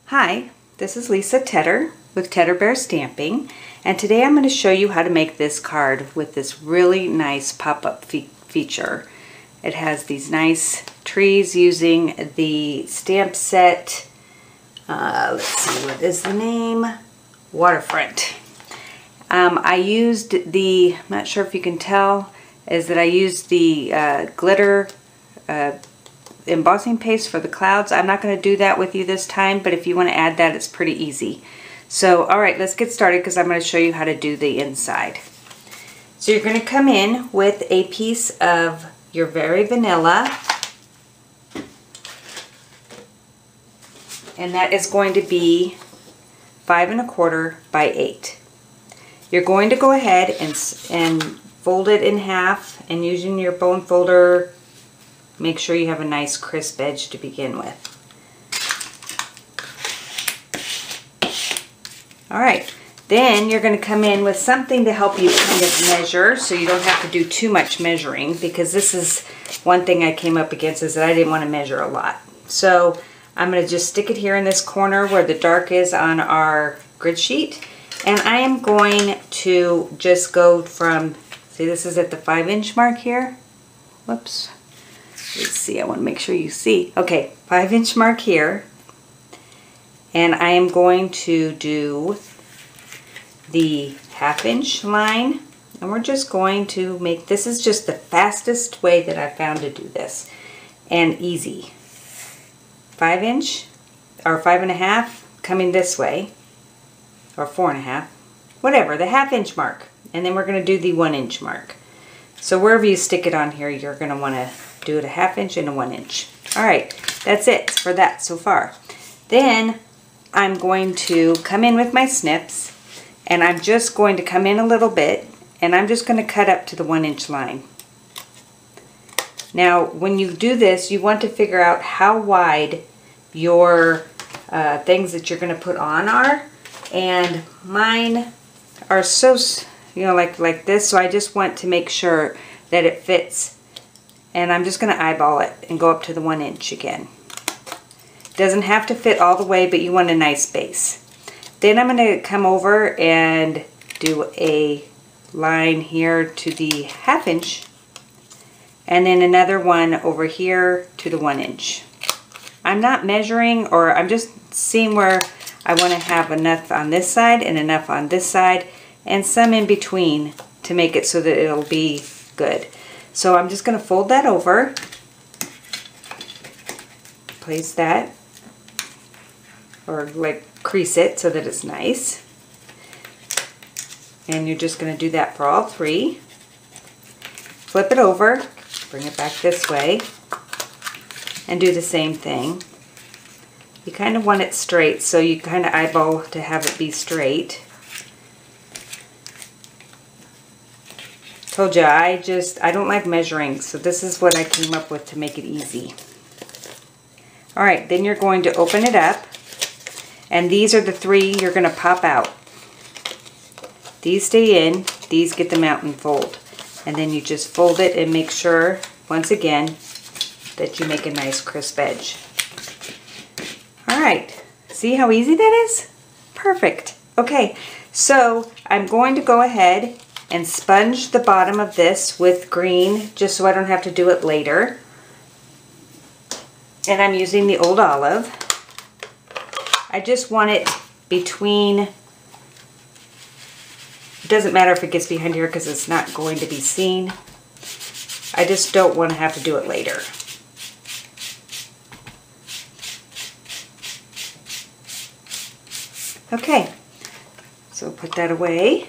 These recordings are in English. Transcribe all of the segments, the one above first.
Hi, this is Lisa Tedder with Tedder Bear Stamping, and today I'm going to show you how to make this card with this really nice pop-up feature. It has these nice trees using the stamp set, let's see, what is the name? Waterfront. I used the, I'm not sure if you can tell, is that I used the glitter embossing paste for the clouds. I'm not going to do that with you this time, but if you want to add that, it's pretty easy. So, alright, let's get started because I'm going to show you how to do the inside. So you're going to come in with a piece of your Very Vanilla, and that is going to be 5 1/4 by 8. You're going to go ahead and fold it in half, and using your bone folder, make sure you have a nice crisp edge to begin with. Alright, then you're going to come in with something to help you kind of measure, so you don't have to do too much measuring, because this is one thing I came up against, is that I didn't want to measure a lot. So I'm going to just stick it here in this corner where the dark is on our grid sheet, and I am going to just go from, see, this is at the 5-inch mark here. Whoops. Let's see, I want to make sure you see. Okay, 5-inch mark here. And I am going to do the 1/2-inch line. And we're just going to make, this is just the fastest way that I found to do this. And easy. 5-inch, or 5 1/2, coming this way. Or 4 1/2. Whatever, the 1/2-inch mark. And then we're going to do the 1-inch mark. So wherever you stick it on here, you're going to want to do it a 1/2 inch and a 1 inch. Alright, that's it for that so far. Then I'm going to come in with my snips, and I'm just going to come in a little bit, and I'm just going to cut up to the 1-inch line. Now when you do this, you want to figure out how wide your things that you're going to put on are, and mine are so, like this, so I just want to make sure that it fits. And I'm just going to eyeball it and go up to the 1 inch again. Doesn't have to fit all the way, but you want a nice base. Then I'm going to come over and do a line here to the 1/2 inch, and then another one over here to the 1 inch. I'm not measuring, or I'm just seeing where I want to have enough on this side and enough on this side, and some in between to make it so that it'll be good. So I'm just going to fold that over, place that, or like crease it so that it's nice. And you're just going to do that for all 3. Flip it over, bring it back this way, and do the same thing. You kind of want it straight, so you kind of eyeball to have it be straight. Told you, I don't like measuring, so this is what I came up with to make it easy. Alright, then you're going to open it up, and these are the 3 you're going to pop out. These stay in, these get them out and fold. And then you just fold it and make sure, once again, that you make a nice crisp edge. Alright, see how easy that is? Perfect. Okay, so I'm going to go ahead and sponge the bottom of this with green, just so I don't have to do it later. And I'm using the Old Olive. I just want it between, it doesn't matter if it gets behind here because it's not going to be seen. I just don't want to have to do it later. Okay, so put that away.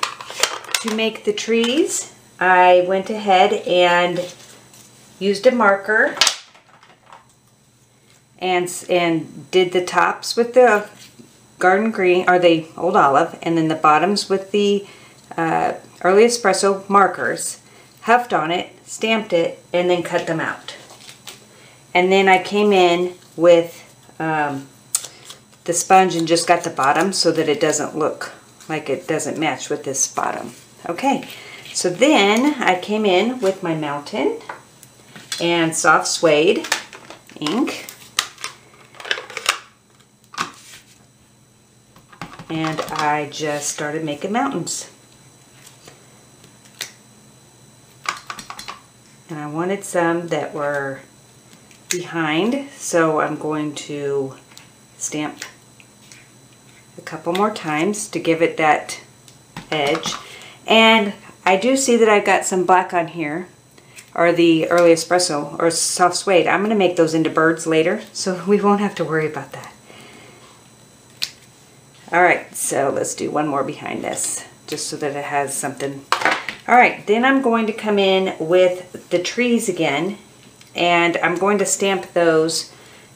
To make the trees, I went ahead and used a marker and did the tops with the garden green, or the Old Olive, and then the bottoms with the early espresso markers, huffed on it, stamped it, and then cut them out. And then I came in with the sponge and just got the bottom so that it doesn't look like it doesn't match with this bottom. Okay, so then I came in with my Mountain and Soft Suede ink. and I just started making mountains. And I wanted some that were behind, so I'm going to stamp a couple more times to give it that edge. And I do see that I've got some black on here, or the early espresso, or soft suede. I'm going to make those into birds later, so we won't have to worry about that. Alright, so let's do one more behind this, just so that it has something. Alright, then I'm going to come in with the trees again, and I'm going to stamp those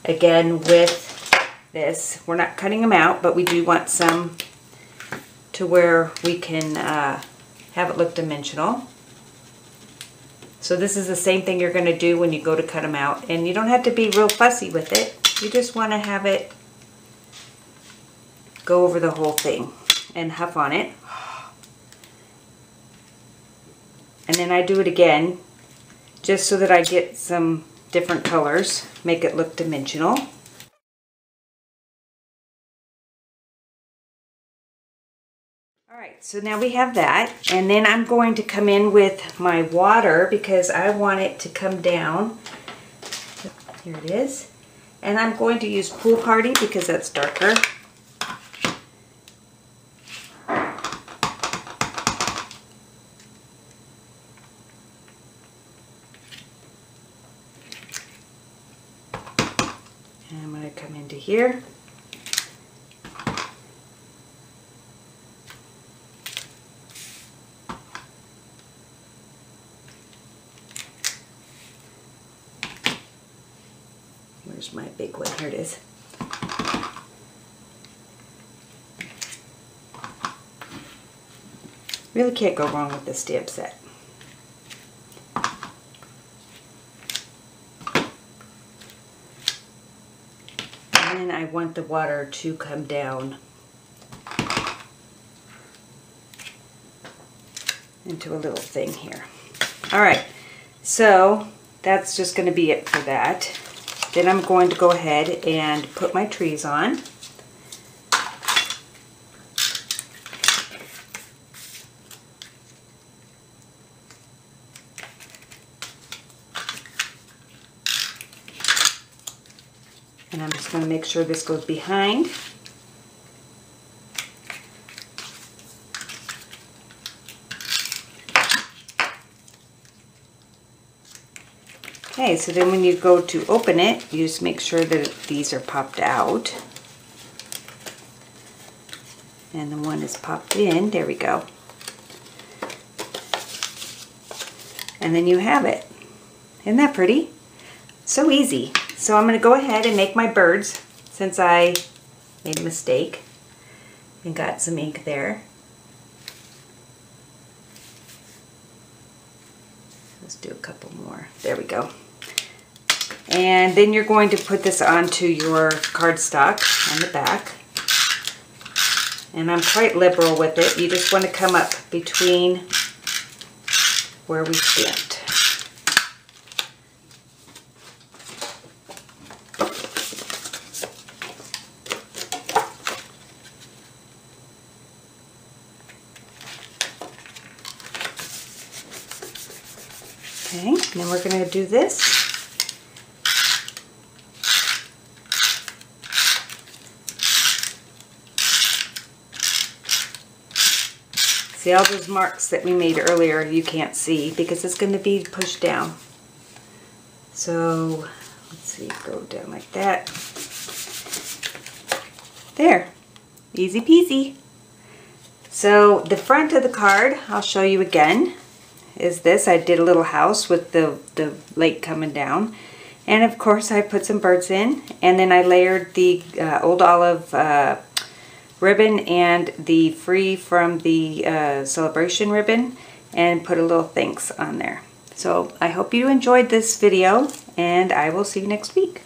again with this. We're not cutting them out, but we do want some to where we can have it look dimensional. So this is the same thing you're going to do when you go to cut them out, and you don't have to be real fussy with it. You just want to have it go over the whole thing and huff on it. And then I do it again just so that I get some different colors, make it look dimensional. Alright, so now we have that, and then I'm going to come in with my water because I want it to come down. Here it is. And I'm going to use Pool Party because that's darker. And I'm going to come into here. Where's my big one? Here it is. Really can't go wrong with this stamp set. And then I want the water to come down into a little thing here. Alright, so that's just going to be it for that. Then I'm going to go ahead and put my trees on. And I'm just going to make sure this goes behind. Okay, so then when you go to open it, you just make sure that these are popped out. And the one is popped in. There we go. And then you have it. Isn't that pretty? So easy. So I'm going to go ahead and make my birds, since I made a mistake and got some ink there. Let's do a couple more. There we go. And then you're going to put this onto your cardstock on the back. And I'm quite liberal with it. You just want to come up between where we stamped. Okay, and then we're going to do this. See, all those marks that we made earlier you can't see because it's going to be pushed down. So let's see, go down like that. There, easy peasy. So the front of the card, I'll show you again, is this. I did a little house with the lake coming down. And of course I put some birds in, and then I layered the Old Olive ribbon and the Free from the Sale-A-Bration ribbon, and put a little thanks on there. So I hope you enjoyed this video, and I will see you next week.